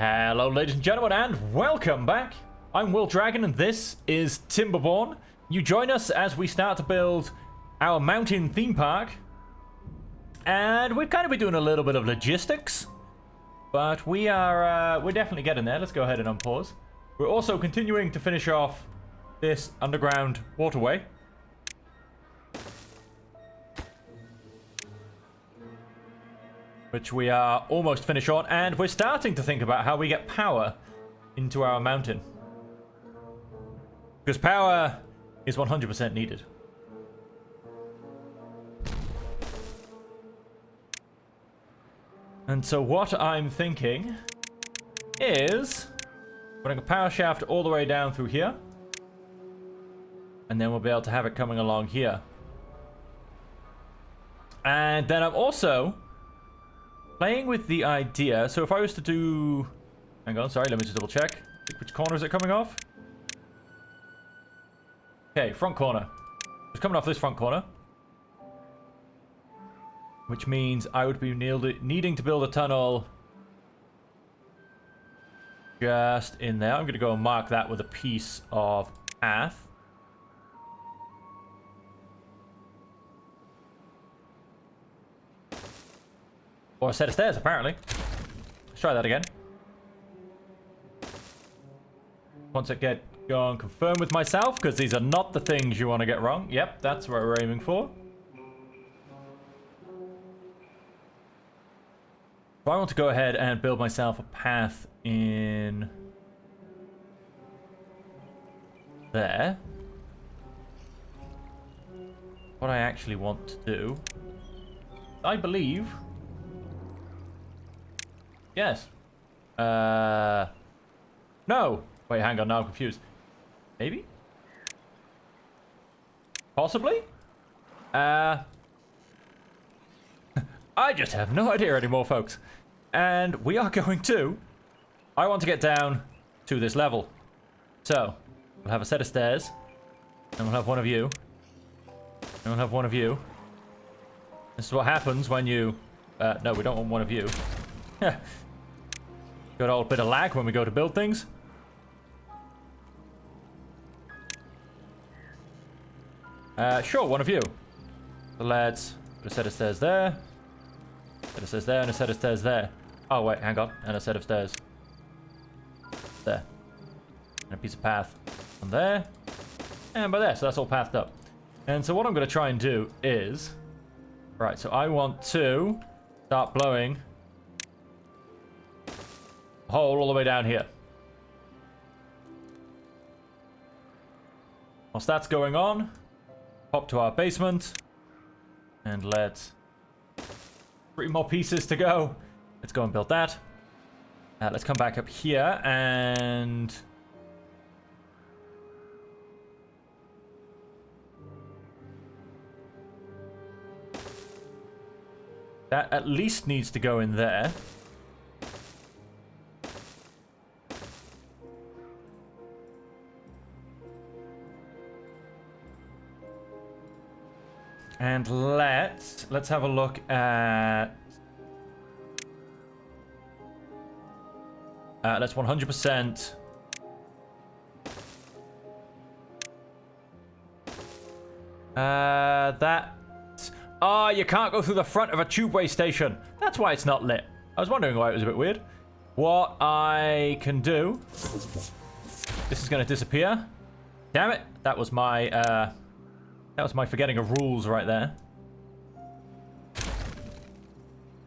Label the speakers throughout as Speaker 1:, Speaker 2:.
Speaker 1: Hello ladies and gentlemen and welcome back. I'm Will Dragon and this is Timberborn. You join us as we start to build our mountain theme park. And we've kind of been doing a little bit of logistics. But we're definitely getting there. Let's go ahead and unpause. We're also continuing to finish off this underground waterway. Which we are almost finished on, and we're starting to think about how we get power into our mountain. Because power is 100% needed. And so what I'm thinking is putting a power shaft all the way down through here. And then we'll be able to have it coming along here. And then I'm also playing with the idea, so if I was to do... Hang on, sorry, let me just double check. Which corner is it coming off? Okay, front corner. It's coming off this front corner. Which means I would be needing to build a tunnel just in there. I'm going to go and mark that with a piece of path. Or a set of stairs, apparently. Let's try that again. Once I get going, confirm with myself, because these are not the things you want to get wrong. Yep, that's what we're aiming for. So I want to go ahead and build myself a path in there. What I actually want to do, I believe... Yes. No. Wait, hang on. Now I'm confused. Maybe? Possibly? I just have no idea anymore, folks. And we are going to... I want to get down to this level. So, we'll have a set of stairs. And we'll have one of you. And we'll have one of you. This is what happens when you... no, we don't want one of you. Got a bit of lag when we go to build things. Sure, one of you. So let's put a set of stairs there. Set of stairs there and a set of stairs there. Oh wait, hang on. And a set of stairs there. And a piece of path on there. And by there, so that's all pathed up. And so what I'm going to try and do is... Right, so I want to start blowing... hole all the way down here. Whilst that's going on, pop to our basement, and let's 3 more pieces to go. Let's go and build that. Let's come back up here and that at least needs to go in there. And let's have a look at... let's 100%... that... Oh, you can't go through the front of a tubeway station. That's why it's not lit. I was wondering why it was a bit weird. What I can do... This is going to disappear. Damn it. That was my... that was my forgetting of rules right there.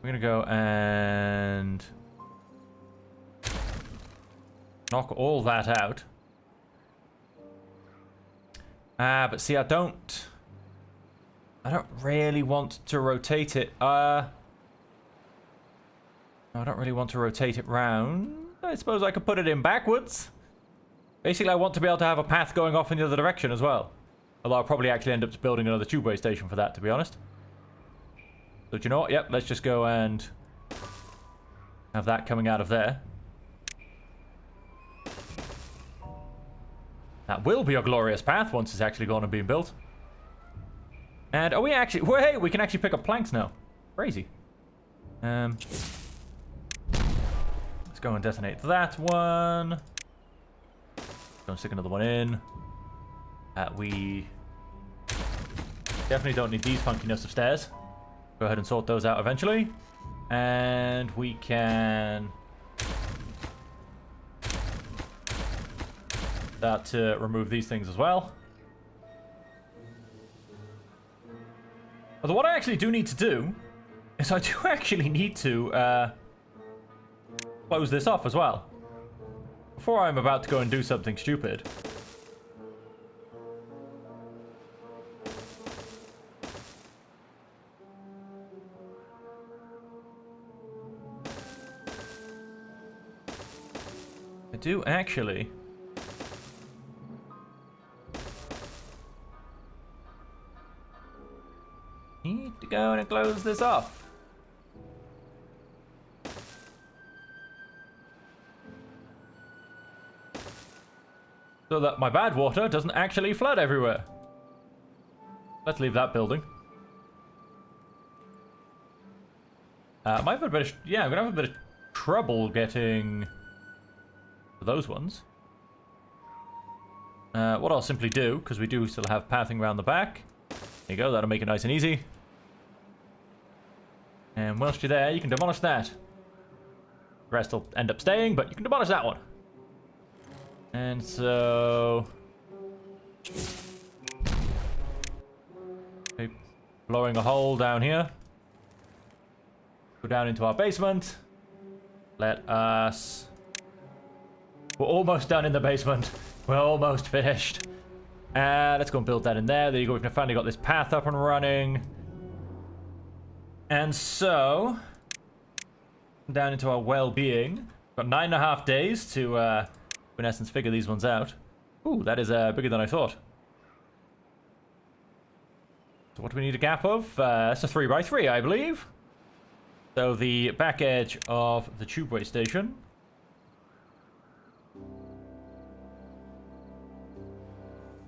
Speaker 1: We're going to go and knock all that out. But see, I don't really want to rotate it. I don't really want to rotate it round. I suppose I could put it in backwards. Basically, I want to be able to have a path going off in the other direction as well. Although I'll probably actually end up building another tubeway station for that, to be honest. So, do you know what? Yep, let's just go and have that coming out of there. That will be a glorious path once it's actually gone and being built. And are we actually... Wait, we can actually pick up planks now. Crazy. Let's go and detonate that one. Go and stick another one in. We definitely don't need these funkiness of stairs. Go ahead and sort those out eventually. And we can start to remove these things as well. Although what I actually do need to do is I do actually need to close this off as well. Before I'm about to go and do something stupid. I do actually need to go and close this off. So that my bad water doesn't actually flood everywhere. Let's leave that building. Might have a bit of, yeah, I'm gonna have a bit of trouble getting those ones. What I'll simply do, because we do still have pathing around the back. There you go, that'll make it nice and easy. And whilst you're there, you can demolish that. The rest will end up staying, but you can demolish that one. And so... okay, blowing a hole down here. Go down into our basement. Let us... we're almost done in the basement. We're almost finished. Let's go and build that in there. There you go, we've finally got this path up and running. And so... down into our well-being. Got 9.5 days to, in essence, figure these ones out. Ooh, that is bigger than I thought. So what do we need a gap of? That's a 3x3, I believe. So the back edge of the tubeway station.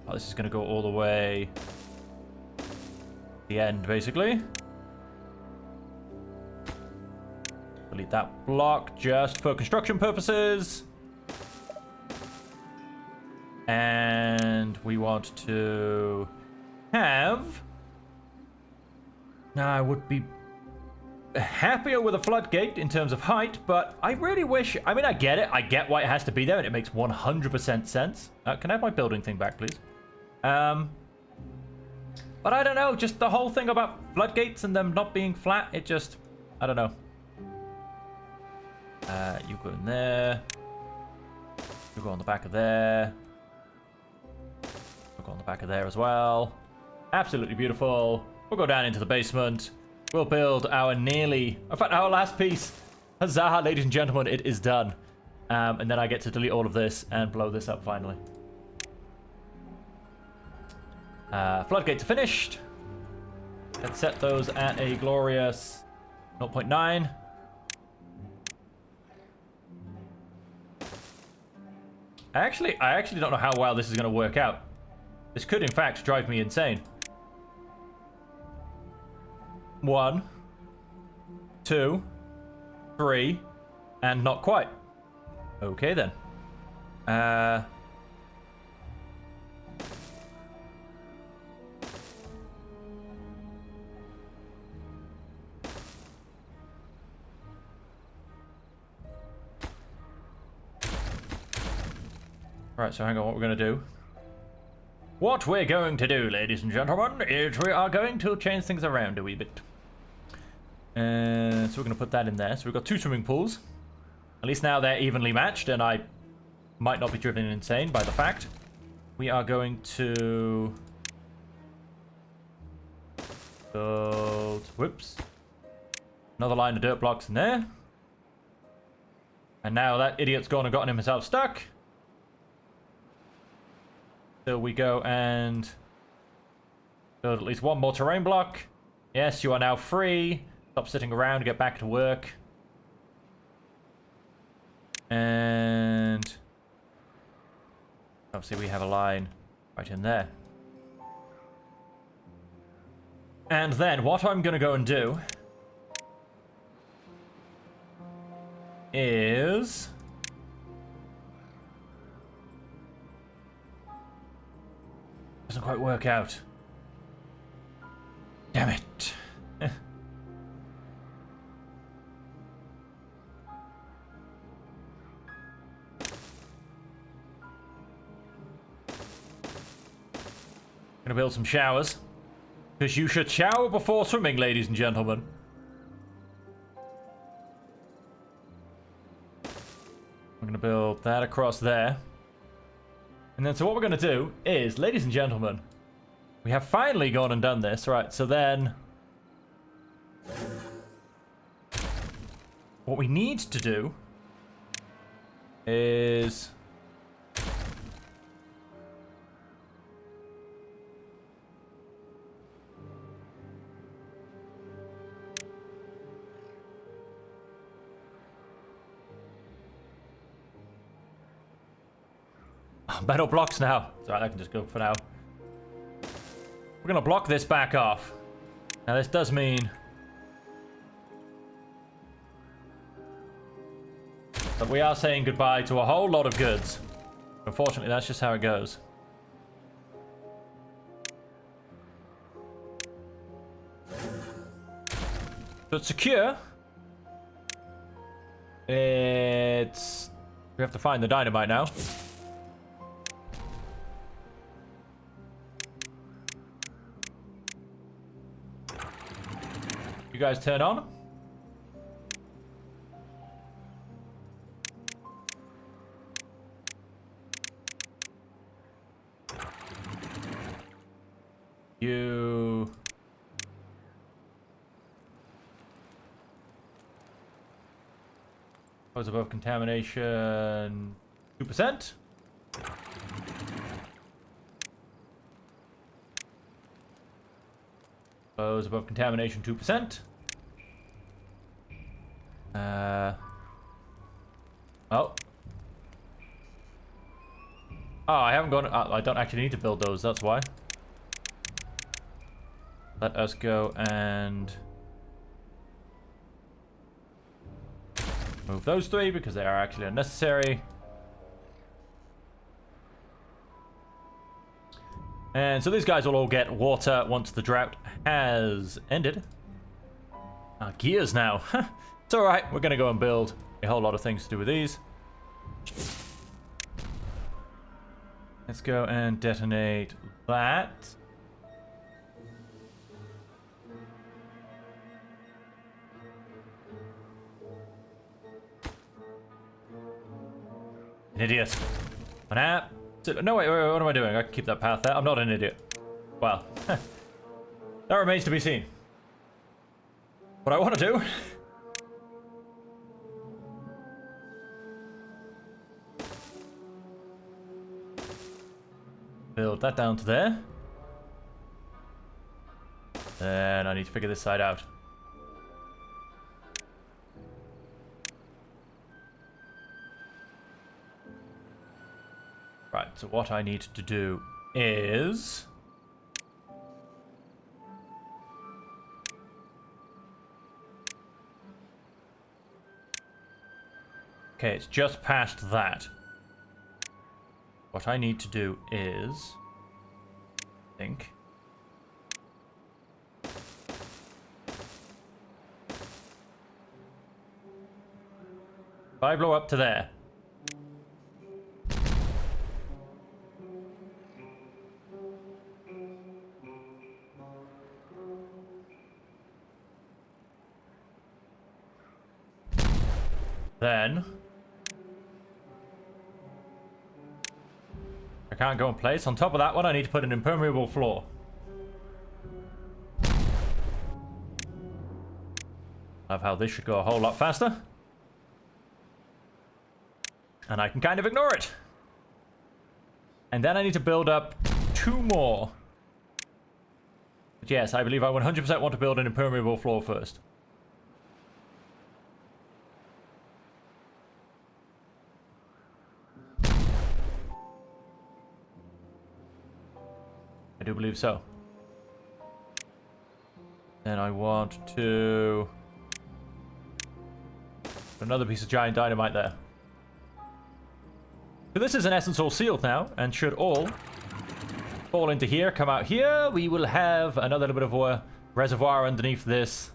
Speaker 1: Oh, this is going to go all the way to the end, basically. Delete that block just for construction purposes. And we want to have... now, I would be happier with a floodgate in terms of height, but I really wish... I mean, I get it. I get why it has to be there, and it makes 100% sense. Can I have my building thing back, please? But I don't know. Just the whole thing about floodgates and them not being flat, it just... I don't know. You go in there. You go on the back of there. We'll go on the back of there as well. Absolutely beautiful. We'll go down into the basement. We'll build our nearly... in fact, our last piece. Huzzah, ladies and gentlemen, it is done. And then I get to delete all of this and blow this up finally. Floodgates are finished. Let's set those at a glorious 0.9. I actually don't know how well this is going to work out. This could, in fact, drive me insane. 1, 2, 3, and not quite. Okay, then. Right, so hang on, what we're going to do. What we're going to do, ladies and gentlemen, is we are going to change things around a wee bit. So we're going to put that in there. So we've got 2 swimming pools. At least now they're evenly matched, and I might not be driven insane by the fact. We are going to build... whoops. Another line of dirt blocks in there. And now that idiot's gone and gotten himself stuck. So we go and build at least 1 more terrain block. Yes, you are now free. Stop sitting around, get back to work. And obviously we have a line right in there. And then what I'm going to go and do is... Doesn't quite work out. Damn it. Gonna build some showers. Because you should shower before swimming, ladies and gentlemen. I'm gonna build that across there. And then, so what we're gonna do is, ladies and gentlemen, we have finally gone and done this. Right, so then... what we need to do is... metal blocks now. Sorry, I can just go for now. We're gonna block this back off. Now this does mean that we are saying goodbye to a whole lot of goods. Unfortunately, that's just how it goes. So it's secure. It's... we have to find the dynamite now. You guys turn on. You... was above contamination 2%. Was above contamination 2%. Oh. Oh, I haven't gone... I don't actually need to build those, that's why. Let us go and... move those three because they are actually unnecessary. And so these guys will all get water once the drought has ended. Our gears now. It's alright, we're going to go and build a whole lot of things to do with these. Let's go and detonate that. An idiot. An app. No, wait, what am I doing? I can keep that path there. I'm not an idiot. Well, that remains to be seen. What I want to do... build that down to there. Then I need to figure this side out. Right, so what I need to do is... okay, it's just past that. What I need to do is... I think... if I blow up to there... then... I can't go in place. On top of that one, I need to put an impermeable floor. Of how this should go a whole lot faster. And I can kind of ignore it. And then I need to build up 2 more. But yes, I believe I 100% want to build an impermeable floor first. I do believe so. Then I want to... Another piece of giant dynamite there. So this is in essence all sealed now, and should all fall into here, come out here, we will have another little bit of a reservoir underneath this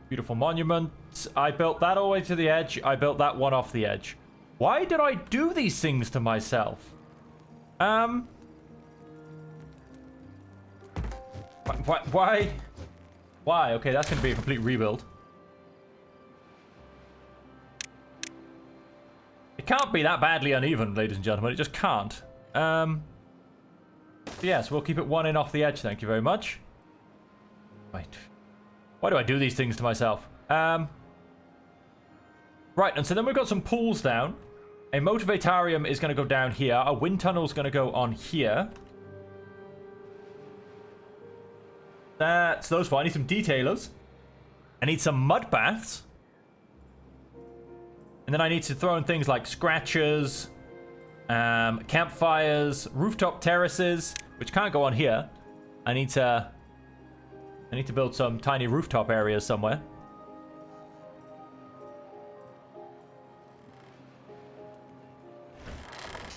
Speaker 1: beautiful monument. I built that all the way to the edge. I built that one off the edge. Why did I do these things to myself? Why? Why? Okay, that's going to be a complete rebuild. It can't be that badly uneven, ladies and gentlemen. It just can't. Yes, we'll keep it one in off the edge. Thank you very much. Wait. Why do I do these things to myself? Right, and so then we've got some pools down. A motivatarium is going to go down here. A wind tunnel is going to go on here. That's those four. I need some detailers. I need some mud baths. And then I need to throw in things like scratchers, campfires, rooftop terraces, which can't go on here. I need to build some tiny rooftop areas somewhere.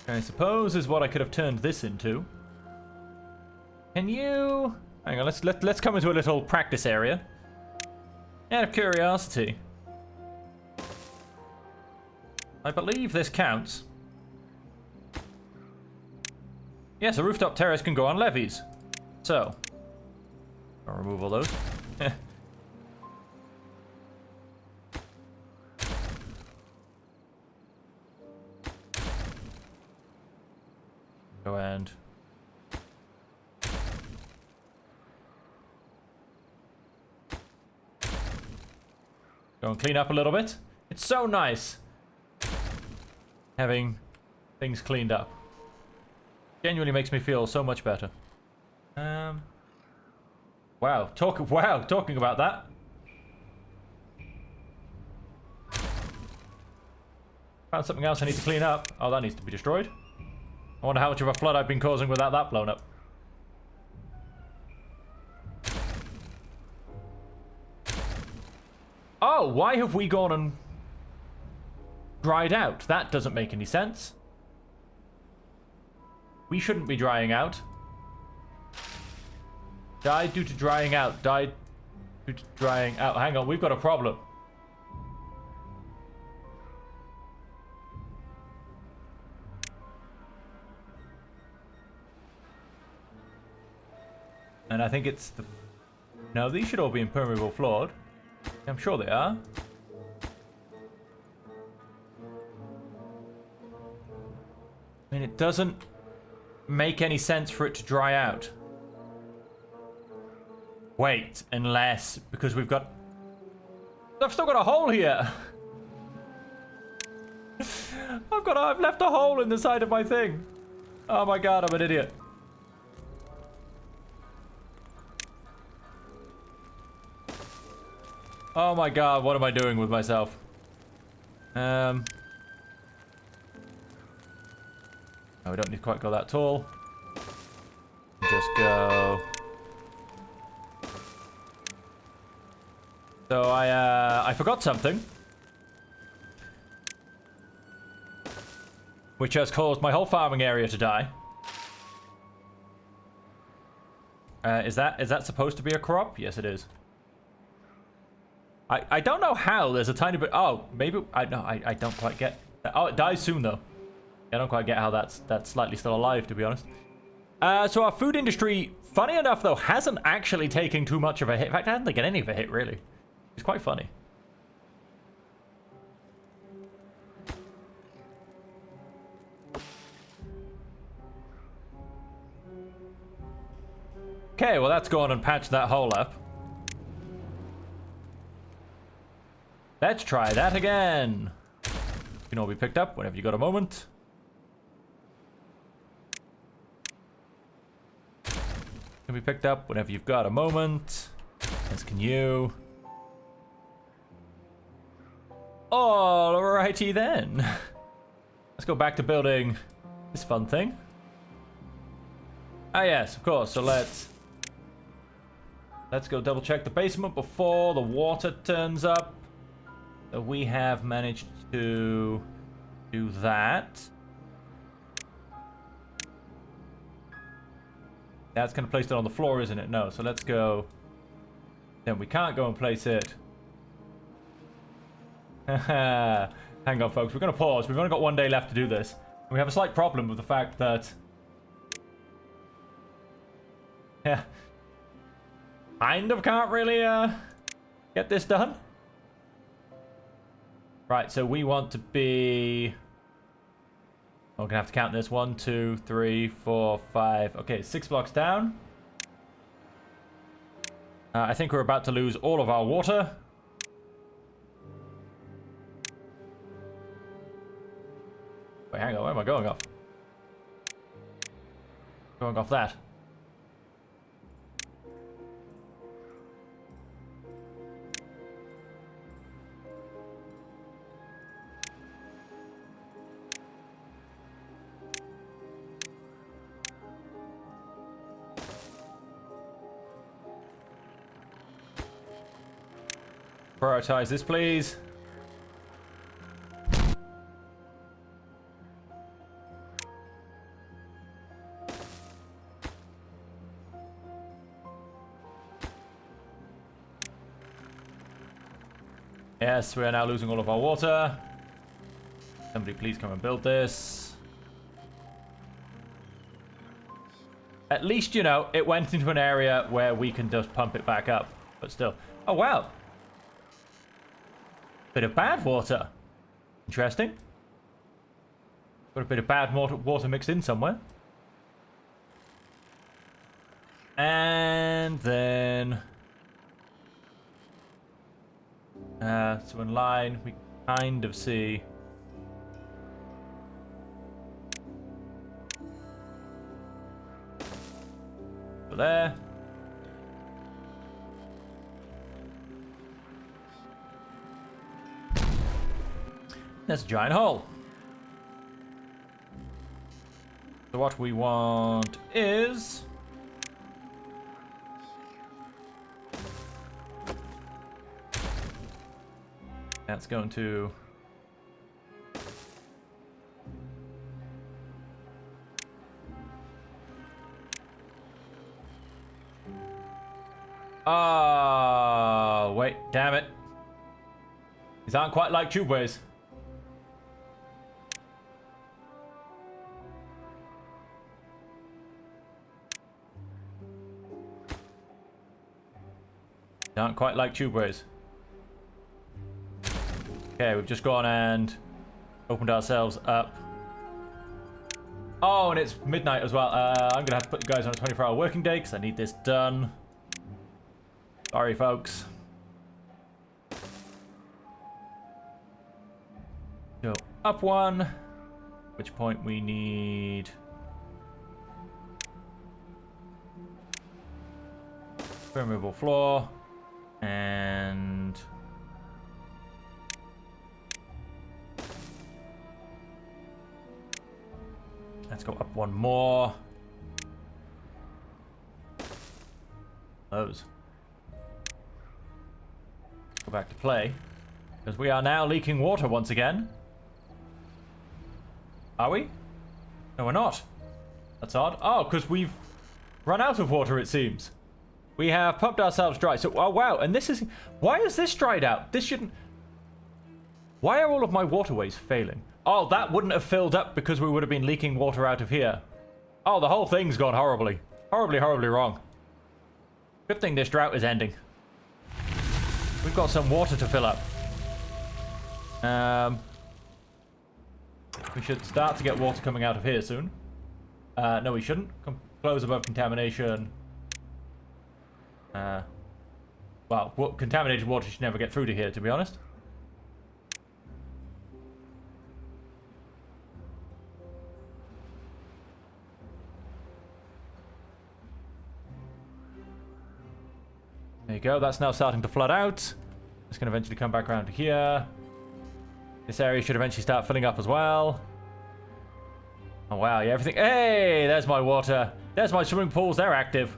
Speaker 1: I suppose is what I could have turned this into. Can you... Hang on, let's come into a little practice area. Out of curiosity. I believe this counts. Yes, a rooftop terrace can go on levees. So, I'll remove all those. Go and... Go and clean up a little bit. It's so nice having things cleaned up. Genuinely makes me feel so much better. Wow, talking about that. Found something else I need to clean up. Oh, that needs to be destroyed. I wonder how much of a flood I've been causing without that blown up. Oh, why have we gone and dried out? That doesn't make any sense. We shouldn't be drying out. Died due to drying out. Died due to drying out. Hang on, we've got a problem. And I think it's the... No, these should all be impermeable floored. I'm sure they are. I mean, it doesn't make any sense for it to dry out. Wait, unless... Because we've got... I've still got a hole here! I've left a hole in the side of my thing. Oh my god, I'm an idiot. Oh my god, what am I doing with myself? Oh, we don't need to quite go that tall. Just go... So I forgot something. Which has caused my whole farming area to die. Is that supposed to be a crop? Yes, it is. I don't know how. There's a tiny bit... Oh, maybe... I don't quite get... Oh, it dies soon, though. I don't quite get how that's slightly still alive, to be honest. So our food industry, funny enough, though, hasn't actually taken too much of a hit. In fact, I haven't taken any of a hit, really. It's quite funny. Okay, well, that's gone and patched that hole up. Let's try that again. You can all be picked up whenever you got a moment. Can be picked up whenever you've got a moment. As can you. Alrighty then. Let's go back to building this fun thing. Ah yes, of course. So let's go double check the basement before the water turns up. we have managed to do that. That's going to place it on the floor, isn't it? No, so let's go. Then we can't go and place it. Hang on, folks. We're going to pause. We've only got 1 day left to do this. We have a slight problem with the fact that... Yeah. Kind of can't really get this done. Right, so we want to be... We're going to have to count this. 1, 2, 3, 4, 5. Okay, 6 blocks down. I think we're about to lose all of our water. Wait, hang on. Where am I going off? Going off that. Prioritize this, please. Yes, we are now losing all of our water. Somebody please come and build this. At least, you know, it went into an area where we can just pump it back up. But still. Oh, wow. Bit of bad water. Interesting. Got a bit of bad water mixed in somewhere. And then... so in line, we kind of see... So there. There's a giant hole. So what we want is... That's going to... Ah, wait, damn it. These aren't quite like tubeways. Aren't quite like tubeways. Okay, we've just gone and opened ourselves up. Oh, and it's midnight as well. I'm gonna have to put you guys on a 24-hour working day because I need this done. Sorry, folks. Go up one. At which point we need... permeable floor. And... let's go up one more. Those. Go back to play. Because we are now leaking water once again. Are we? No, we're not. That's odd. Oh, because we've run out of water, it seems. We have pumped ourselves dry. So, oh wow, and this is... why is this dried out? This shouldn't... why are all of my waterways failing? Oh, that wouldn't have filled up because we would have been leaking water out of here. Oh, the whole thing's gone horribly. Horribly, horribly wrong. Good thing this drought is ending. We've got some water to fill up. We should start to get water coming out of here soon. No, we shouldn't. Close above contamination. Well, contaminated water should never get through to here, to be honest. There you go. That's now starting to flood out. It's going to eventually come back around to here. This area should eventually start filling up as well. Oh, wow. Yeah, everything... hey, there's my water. There's my swimming pools. They're active.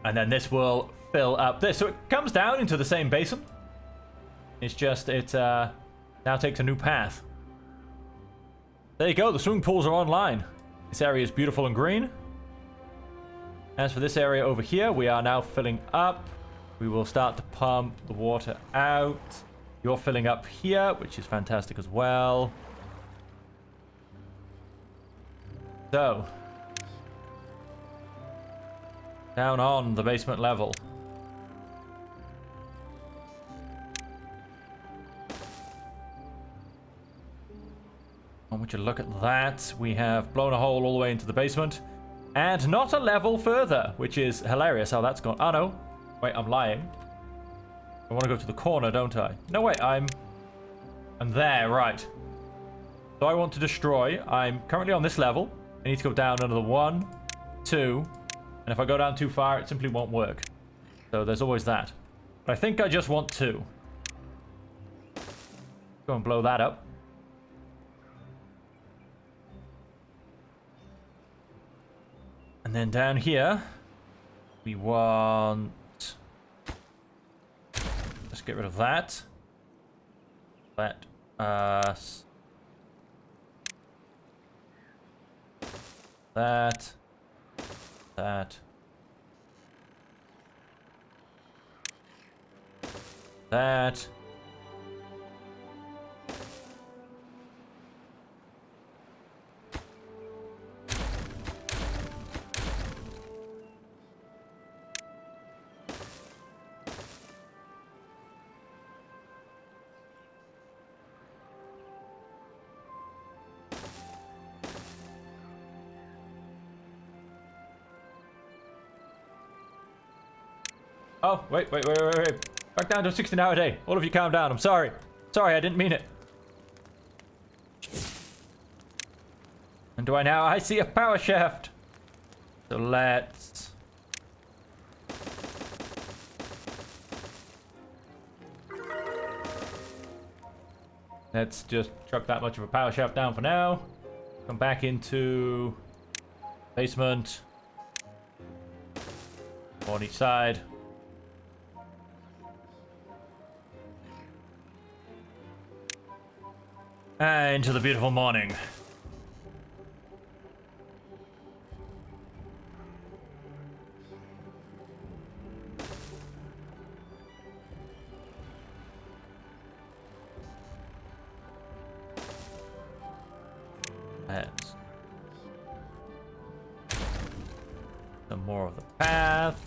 Speaker 1: And then this will fill up this. So it comes down into the same basin. It's just, it now takes a new path. There you go, the swimming pools are online. This area is beautiful and green. As for this area over here, we are now filling up. We will start to pump the water out. You're filling up here, which is fantastic as well. So, down on the basement level. And would you look at that? We have blown a hole all the way into the basement. And not a level further, which is hilarious how that's gone. Oh, no. Wait, I'm lying. I want to go to the corner, don't I? No, wait, I'm there, right. So I want to destroy. I'm currently on this level. I need to go down another 1, 2. And if I go down too far, it simply won't work. So there's always that. But I think I just want 2. Go and blow that up. And then down here, we want... Let's get rid of that. Let us... That. That. That. Oh, wait. Back down to a 16-hour day. All of you calm down. I'm sorry. Sorry, I didn't mean it. And do I now? I see a power shaft. So let's... Let's just chuck that much of a power shaft down for now. Come back into... basement. On each side. And into the beautiful morning. Let's... Some more of the path.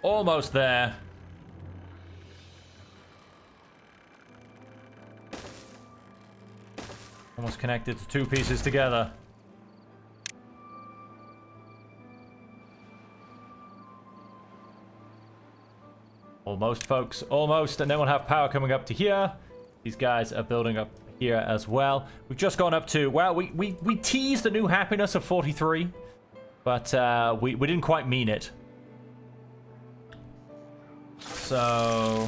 Speaker 1: Almost there. Almost connected to 2 pieces together. Almost, folks. Almost. And then we'll have power coming up to here. These guys are building up here as well. We've just gone up to... Well, we teased a new happiness of 43. But we didn't quite mean it. So,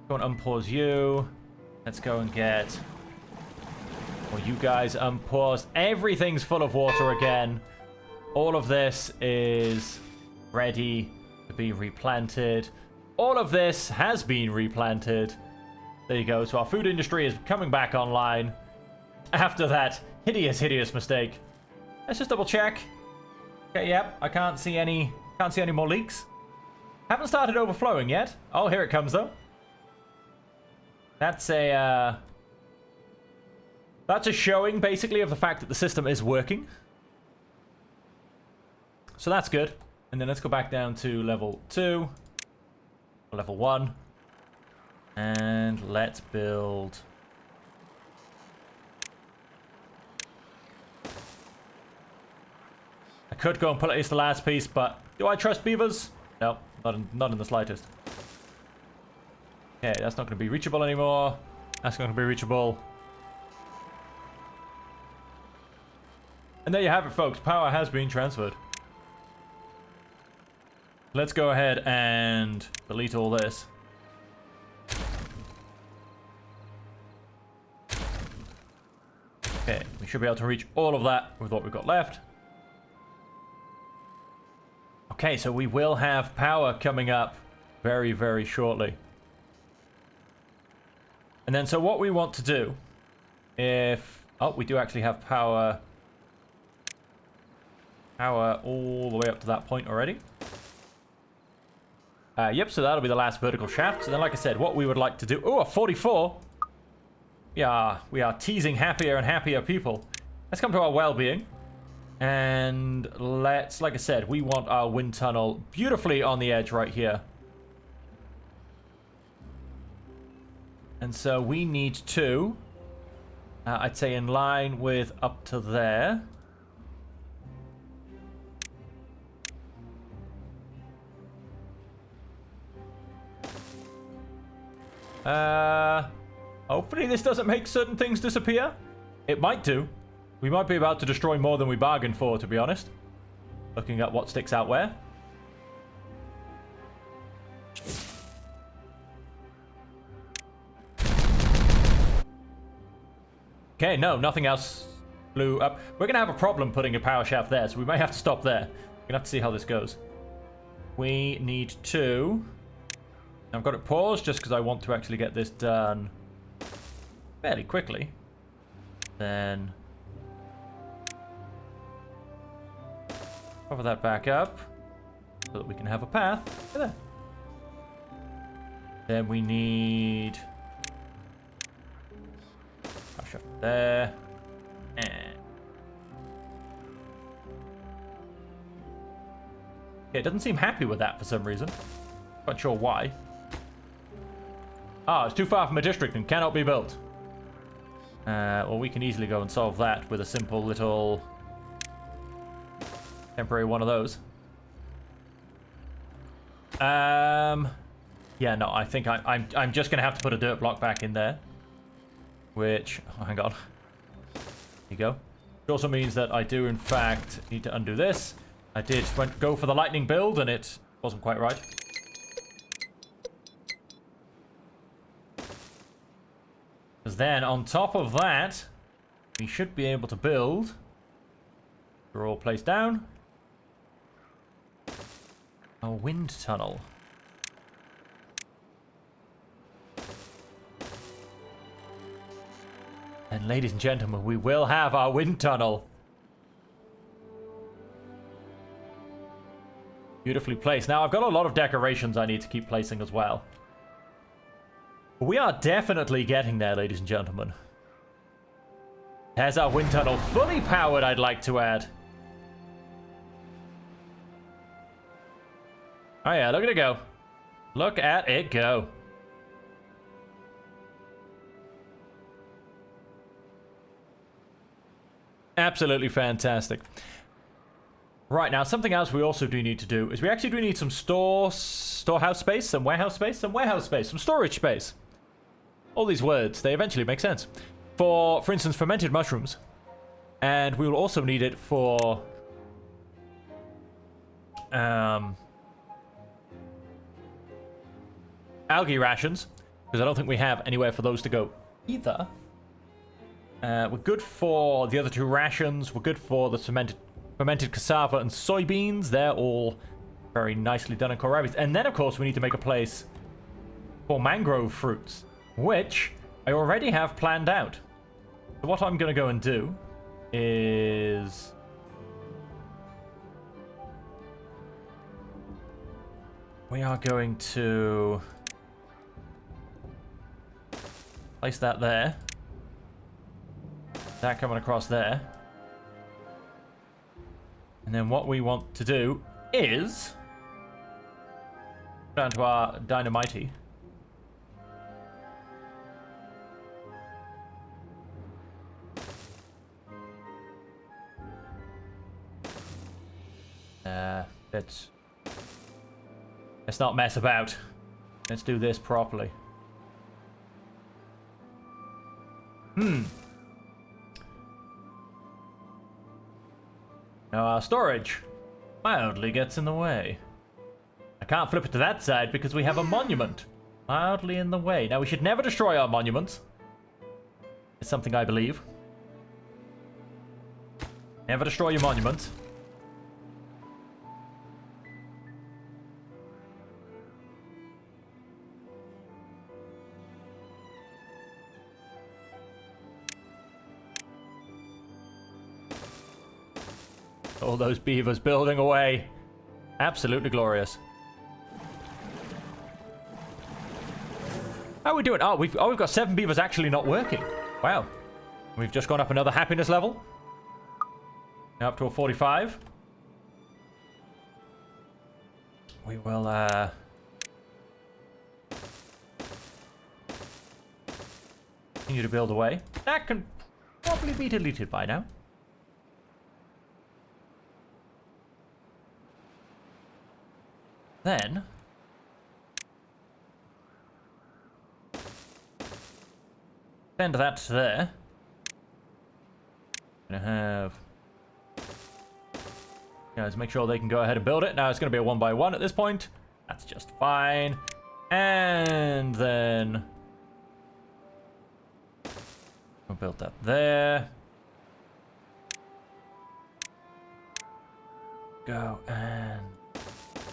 Speaker 1: go and unpause you. Let's go and get... Well, you guys unpaused. Everything's full of water again. All of this is ready to be replanted. All of this has been replanted. There you go. So our food industry is coming back online. After that hideous mistake. Let's just double check. Okay, yep. I can't see any more leaks. Haven't started overflowing yet. Oh, here it comes, though. That's a showing, basically, of the fact that the system is working. So that's good. And then let's go back down to level 2. Or level 1. And let's build... I could go and pull at least the last piece, but do I trust beavers? No. Not in the slightest. Okay, that's not going to be reachable anymore. That's going to be reachable. And there you have it, folks. Power has been transferred. Let's go ahead and delete all this. Okay, we should be able to reach all of that with what we've got left. Okay, so we will have power coming up very, very shortly. And then, so what we want to do, if... Oh, we do actually have power... Power all the way up to that point already. Yep, so that'll be the last vertical shaft. So then, like I said, what we would like to do... Oh, a 44! Yeah, we are teasing happier and happier people. Let's come to our well-being. And let's, like I said, we want our wind tunnel beautifully on the edge right here. And so we need to, I'd say in line with up to there. Hopefully this doesn't make certain things disappear. It might do. We might be about to destroy more than we bargained for, to be honest. Looking at what sticks out where. Okay, no, nothing else blew up. We're going to have a problem putting a power shaft there, so we may have to stop there. We're going to have to see how this goes. We need to... I've got it paused just because I want to actually get this done fairly quickly. Then... cover that back up so that we can have a path to there. Then we need... push up there. And... yeah, it doesn't seem happy with that for some reason. Not sure why. Ah, it's too far from a district and cannot be built. Well, we can easily go and solve that with a simple little temporary one of those. Yeah, no, I think I'm just gonna have to put a dirt block back in there. Which, oh, hang on. There you go. It also means that I do, in fact, need to undo this. I did go for the lightning build, and it wasn't quite right. Because then, on top of that, we should be able to build. We're all placed down. A wind tunnel. And ladies and gentlemen, we will have our wind tunnel. Beautifully placed. Now, I've got a lot of decorations I need to keep placing as well. We are definitely getting there, ladies and gentlemen. There's our wind tunnel fully powered, I'd like to add. Oh yeah, look at it go. Look at it go. Absolutely fantastic. Right, now something else we also do need to do is we actually do need some storehouse space, some warehouse space, some storage space. All these words, they eventually make sense. For instance, fermented mushrooms. And we will also need it for... algae rations, because I don't think we have anywhere for those to go either. We're good for the other two rations. We're good for the fermented cassava and soybeans. They're all very nicely done in kohlrabi. And then, of course, we need to make a place for mangrove fruits, which I already have planned out. So what I'm going to go and do is... we are going to... place that there. That coming across there. And then what we want to do is... down to our dynamite. Let's not mess about. Let's do this properly. Now our storage mildly gets in the way. I can't flip it to that side because we have a monument mildly in the way. Now we should never destroy our monuments. It's something I believe. Never destroy your monuments. All those beavers building away. Absolutely glorious. How are we doing? Oh, we've got 7 beavers actually not working. Wow. We've just gone up another happiness level. Now up to a 45. We will continue to build away. That can probably be deleted by now. Then send that to there. Gonna have guys make sure they can go ahead and build it. Now it's gonna be a 1x1 at this point. That's just fine. And then we'll build that there. Go and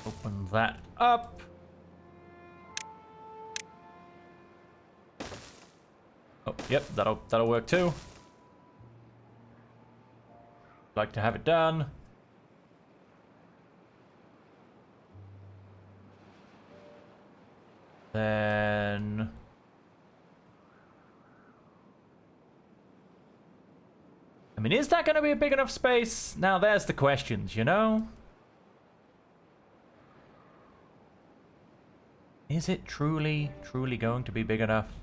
Speaker 1: open that up. Oh, yep, that'll work too. Like to have it done. Then I mean, is that going to be a big enough space? Now there's the questions, you know? Is it truly going to be big enough?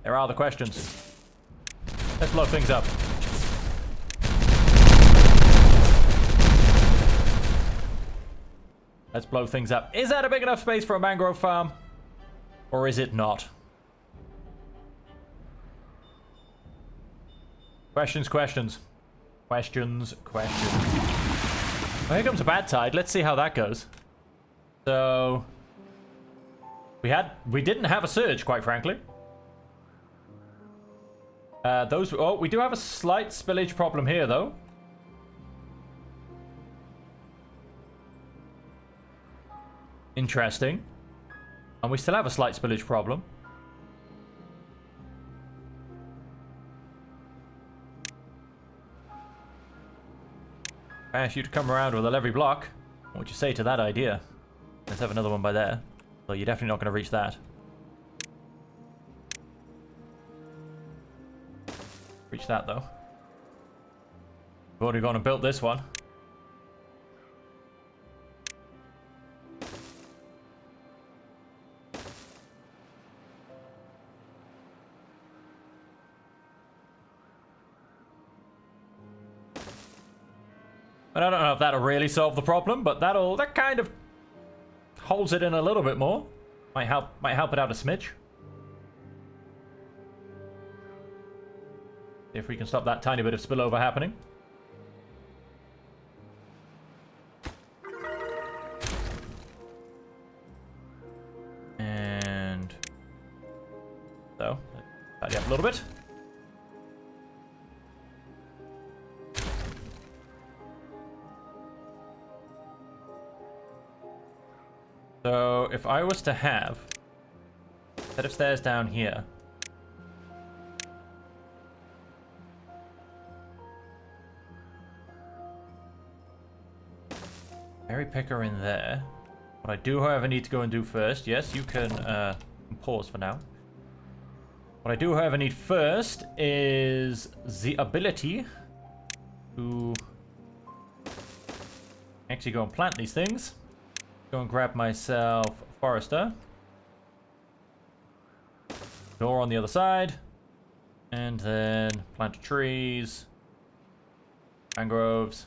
Speaker 1: There are the questions. Let's blow things up. Let's blow things up. Is that a big enough space for a mangrove farm? Or is it not? Questions. Well, here comes a bad tide. Let's see how that goes. So we didn't have a surge, quite frankly. We do have a slight spillage problem here, though. Interesting. And we still have a slight spillage problem. I ask you to come around with a levy block. What would you say to that idea? Let's have another one by there. Well, you're definitely not going to reach that. Reach that, though. We've already gone and built this one. But I don't know if that'll really solve the problem, but that kind of holds it in a little bit more. Might help it out a smidge. If we can stop that tiny bit of spillover happening. And so, tidy up a little bit. So, if I was to have a set of stairs down here, berry picker in there. What I do, however, need to go and do first, yes, you can pause for now. What I do, however, need first is the ability to actually go and plant these things. Go and grab myself a forester. Door on the other side. And then plant trees. Mangroves.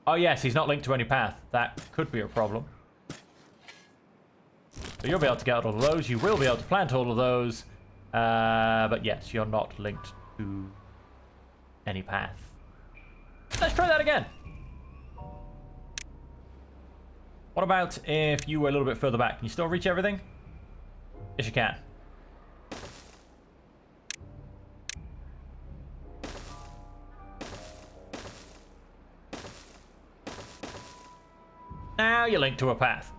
Speaker 1: Oh yes, he's not linked to any path. That could be a problem. So you'll be able to get all of those. You will be able to plant all of those. But yes, you're not linked to any path. Let's try that again. What about if you were a little bit further back? Can you still reach everything? Yes, you can. Now you're linked to a path.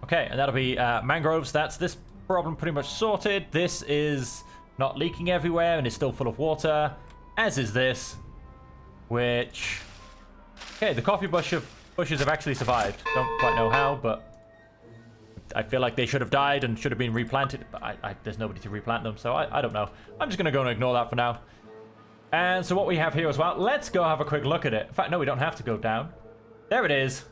Speaker 1: Okay, and that'll be mangroves. That's this problem pretty much sorted. This is not leaking everywhere and is still full of water, as is this, which... Okay, the coffee bushes have actually survived. Don't quite know how, but I feel like they should have died and should have been replanted. But there's nobody to replant them, so I don't know. I'm just going to go and ignore that for now. And so what we have here as well, let's go have a quick look at it. In fact, no, we don't have to go down. There it is.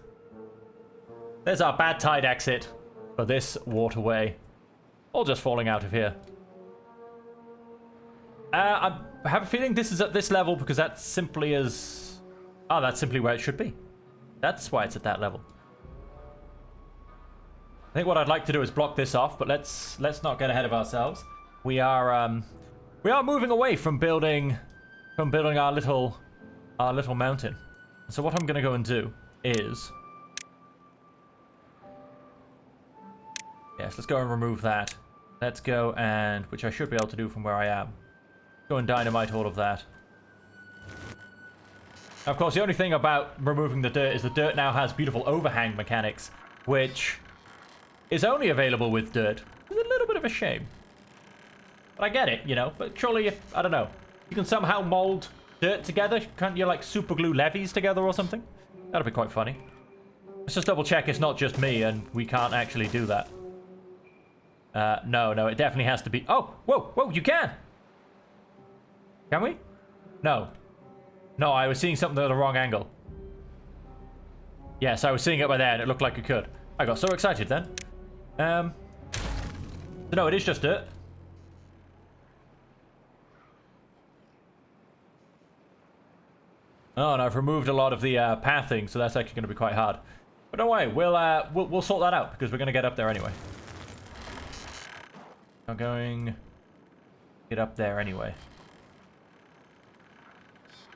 Speaker 1: There's our bad tide exit for this waterway. All just falling out of here. I have a feeling this is at this level because that's simply as... Oh, that's simply where it should be. That's why it's at that level. I think what I'd like to do is block this off, but let's not get ahead of ourselves. We are moving away from building our little mountain. So what I'm going to go and do is... Yes, let's go and remove that. Let's go and... Which I should be able to do from where I am. Go and dynamite all of that. Of course, the only thing about removing the dirt is the dirt now has beautiful overhang mechanics, which is only available with dirt. It's a little bit of a shame. But I get it, you know. But surely if... I don't know. You can somehow mold dirt together. Can't you, like, super glue levees together or something? That'd be quite funny. Let's just double check it's not just me and we can't actually do that. No, it definitely has to be... Oh, whoa, you can! Can we? No. No, I was seeing something at the wrong angle. Yes, I was seeing it by there and it looked like it could. I got so excited then. No, it is just dirt. Oh, and I've removed a lot of the pathing, so that's actually going to be quite hard. But don't worry, we'll sort that out because we're going to get up there anyway. I'm going to get up there anyway.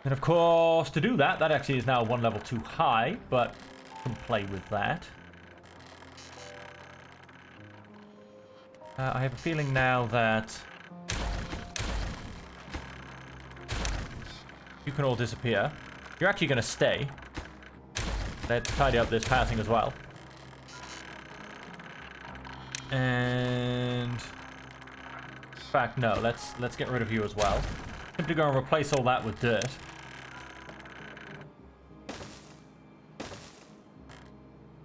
Speaker 1: And of course, to do that, that actually is now one level too high, but I can play with that. I have a feeling now that you can all disappear. You're actually going to stay. Let's tidy up this passing as well. And... In fact, no, let's get rid of you as well. Simply go and replace all that with dirt.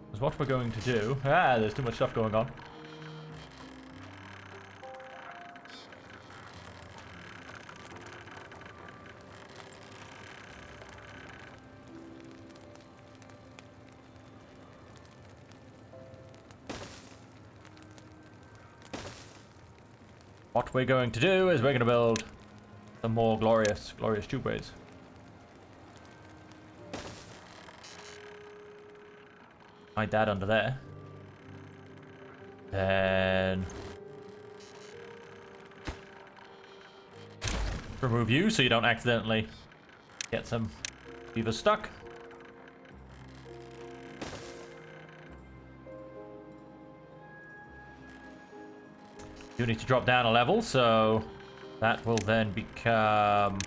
Speaker 1: Because what we're going to do... there's too much stuff going on. What we're going to do is we're going to build some more glorious tubeways. Hide that under there. Then remove you so you don't accidentally get some beavers stuck. You need to drop down a level, so that will then become...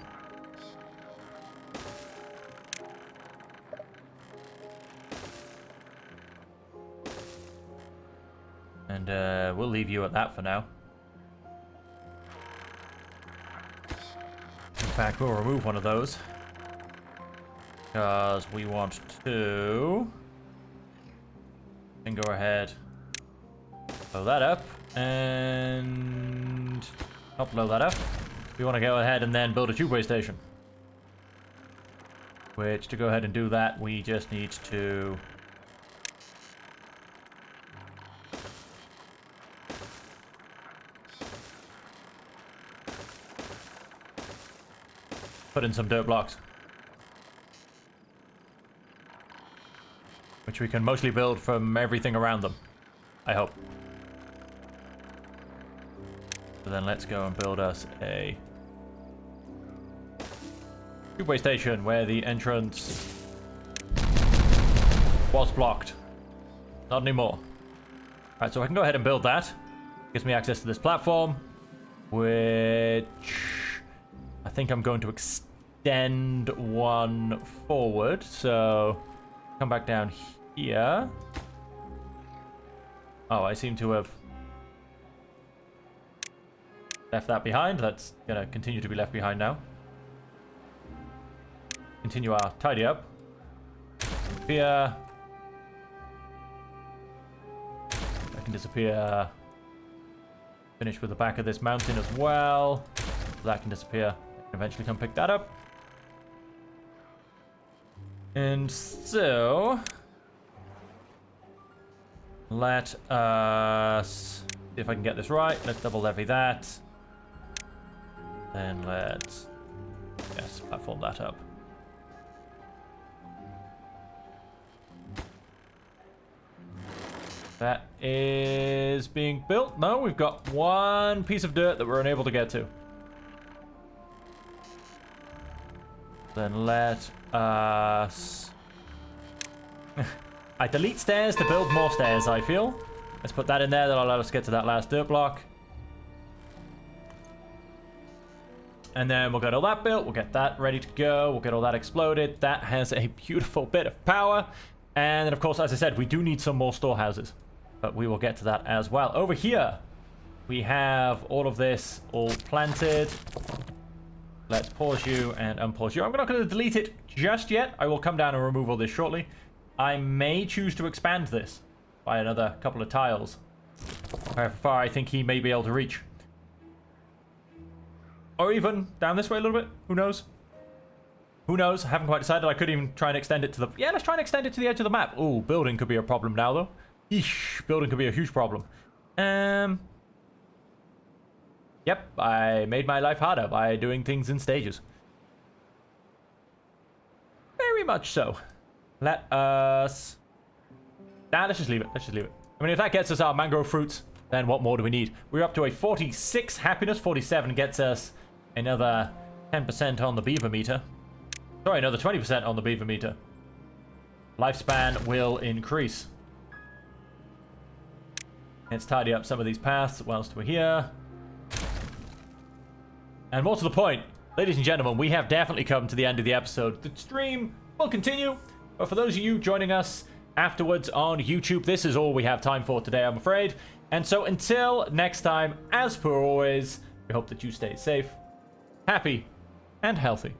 Speaker 1: And we'll leave you at that for now. In fact, we'll remove one of those. Because we want to... And go ahead. Blow that up. And not blow that up. We want to go ahead and then build a tubeway station. Which, to go ahead and do that, we just need to... put in some dirt blocks. Which we can mostly build from everything around them. I hope. So then let's go and build us a tubeway station where the entrance was blocked. Not anymore. Alright, so I can go ahead and build that. Gives me access to this platform, which I think I'm going to extend one forward. So come back down here. Oh, I seem to have left that behind. That's gonna continue to be left behind now. Continue our tidy up. Disappear. I can disappear. Finish with the back of this mountain as well. That can disappear. I can eventually come pick that up. And so let us see if I can get this right. Let's double levy that. Then let's, yes, platform that up. That is being built. No, we've got one piece of dirt that we're unable to get to. Then let us... I delete stairs to build more stairs, I feel. Let's put that in there. That'll allow us to get to that last dirt block. And then we'll get all that built. We'll get that ready to go. We'll get all that exploded. That has a beautiful bit of power. And then, of course, as I said, we do need some more storehouses. But we will get to that as well. Over here, we have all of this all planted. Let's pause you and unpause you. I'm not going to delete it just yet. I will come down and remove all this shortly. I may choose to expand this by another couple of tiles. However far I think he may be able to reach. Or even down this way a little bit. Who knows? Who knows? I haven't quite decided. I could even try and extend it to the... Yeah, let's try and extend it to the edge of the map. Ooh, building could be a problem now, though. Eesh, building could be a huge problem. Yep, I made my life harder by doing things in stages. Very much so. Let us... Nah, let's just leave it. Let's just leave it. I mean, if that gets us our mangrove fruits, then what more do we need? We're up to a 46 happiness. 47 gets us another 10% on the beaver meter. Sorry, another 20% on the beaver meter. Lifespan will increase. Let's tidy up some of these paths whilst we're here. And more to the point, ladies and gentlemen, we have definitely come to the end of the episode. The stream will continue, but for those of you joining us afterwards on YouTube, this is all we have time for today, I'm afraid. And so until next time, as per always, we hope that you stay safe, happy, and healthy.